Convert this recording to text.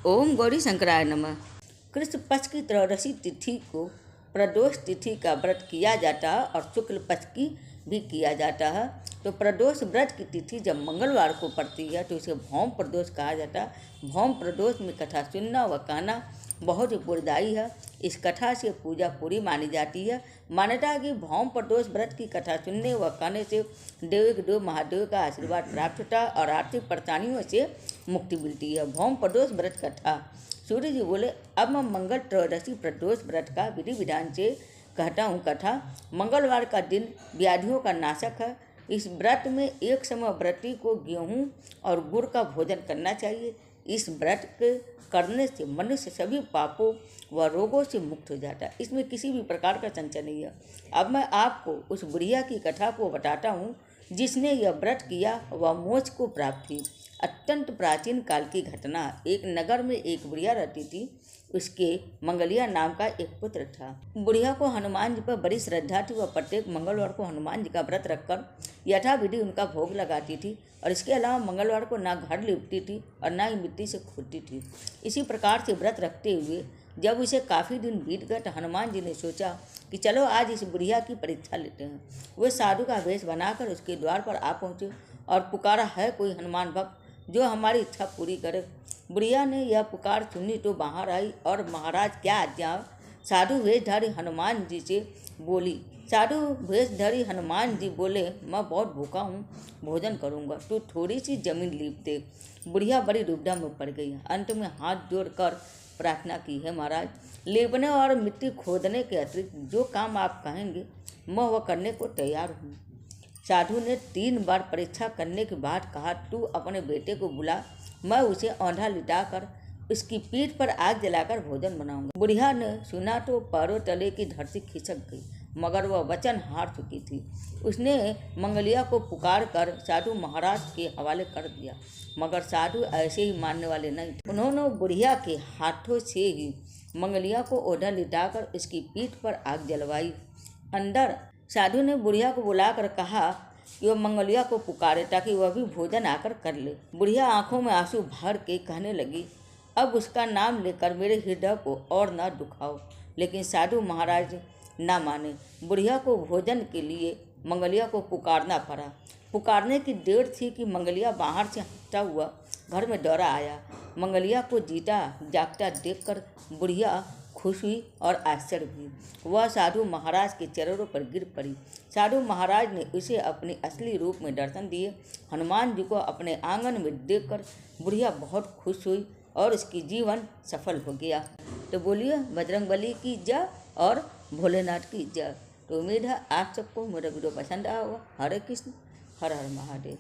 ओम गौरी शंकराय नमः। कृष्ण पक्ष की त्रयोदशी तिथि को प्रदोष तिथि का व्रत किया जाता है और शुक्ल पक्ष की भी किया जाता है। तो प्रदोष व्रत की तिथि जब मंगलवार को पड़ती है तो इसे भौम प्रदोष कहा जाता है। भौम प्रदोष में कथा सुनना व कहना बहुत ही पुण्यदायी है। इस कथा से पूजा पूरी मानी जाती है। मान्यता है कि भौम प्रदोष व्रत की कथा सुनने व कहने से देव महादेव का आशीर्वाद प्राप्त होता है और आर्थिक परेशानियों से मुक्ति मिलती है। भौम प्रदोष व्रत कथा। सूर्य जी बोले, अब मैं मंगल त्रयोदशी प्रदोष व्रत का विधि विधान से कहता हूँ कथा। मंगलवार का दिन व्याधियों का नाशक है। इस व्रत में एक समय व्रती को गेहूँ और गुड़ का भोजन करना चाहिए। इस व्रत के करने से मनुष्य सभी पापों व रोगों से मुक्त हो जाता है। इसमें किसी भी प्रकार का संशय नहीं है। अब मैं आपको उस बुढ़िया की कथा को बताता हूँ जिसने यह व्रत किया व मोक्ष को प्राप्त की। अत्यंत प्राचीन काल की घटना। एक नगर में एक बुढ़िया रहती थी। उसके मंगलिया नाम का एक पुत्र था। बुढ़िया को हनुमान जी पर बड़ी श्रद्धा थी। वह प्रत्येक मंगलवार को हनुमान जी का व्रत रखकर यथाविधि उनका भोग लगाती थी और इसके अलावा मंगलवार को ना घर लिपती थी और ना ही मिट्टी से खोदती थी। इसी प्रकार से व्रत रखते हुए जब उसे काफ़ी दिन बीत गए तो हनुमान जी ने सोचा कि चलो आज इस बुढ़िया की परीक्षा लेते हैं। वे साधु का वेश बनाकर उसके द्वार पर आ पहुँचे और पुकारा, है कोई हनुमान भक्त जो हमारी इच्छा पूरी करे। बुढ़िया ने यह पुकार सुनी तो बाहर आई और महाराज क्या आज्ञा। साधु वेशधारी हनुमान जी से बोली। साधु वेशधारी हनुमान जी बोले, मैं बहुत भूखा हूँ, भोजन करूँगा, तो थोड़ी सी जमीन लीप दे। बुढ़िया बड़ी दुविधा में पड़ गई। अंत में हाथ जोड़कर प्रार्थना की, है महाराज, लेपने और मिट्टी खोदने के अतिरिक्त जो काम आप कहेंगे मैं वह करने को तैयार हूँ। साधु ने 3 बार परीक्षा करने के बाद कहा, तू अपने बेटे को बुला, मैं उसे औंधा लिटाकर उसकी पीठ पर आग जलाकर भोजन बनाऊंगा। बुढ़िया ने सुना तो पैरों तले की धरती खिसक गई, मगर वह वचन हार चुकी थी। उसने मंगलिया को पुकार कर साधु महाराज के हवाले कर दिया, मगर साधु ऐसे ही मानने वाले नहीं थे। उन्होंने बुढ़िया के हाथों से ही मंगलिया को औंधा लिटाकर उसकी पीठ पर आग जलवाई। अंदर साधु ने बुढ़िया को बुलाकर कहा कि वह मंगलिया को पुकारे ताकि वह भी भोजन आकर कर ले। बुढ़िया आंखों में आंसू भर के कहने लगी, अब उसका नाम लेकर मेरे हृदय को और न दुखाओ। लेकिन साधु महाराज ना माने। बुढ़िया को भोजन के लिए मंगलिया को पुकारना पड़ा। पुकारने की देर थी कि मंगलिया बाहर से हंसता हुआ घर में दौड़ा आया। मंगलिया को जीता जागता देखकर बुढ़िया खुश हुई और आश्चर्य हुई। वह साधु महाराज के चरणों पर गिर पड़ी। साधु महाराज ने उसे अपने असली रूप में दर्शन दिए। हनुमान जी को अपने आंगन में देखकर बुढ़िया बहुत खुश हुई और उसकी जीवन सफल हो गया। तो बोलिए बजरंगबली की जय और भोलेनाथ की जय। तो उम्मीद है आप सबको मेरा वीडियो पसंद आया होगा। हरे कृष्ण, हर हर महादेव।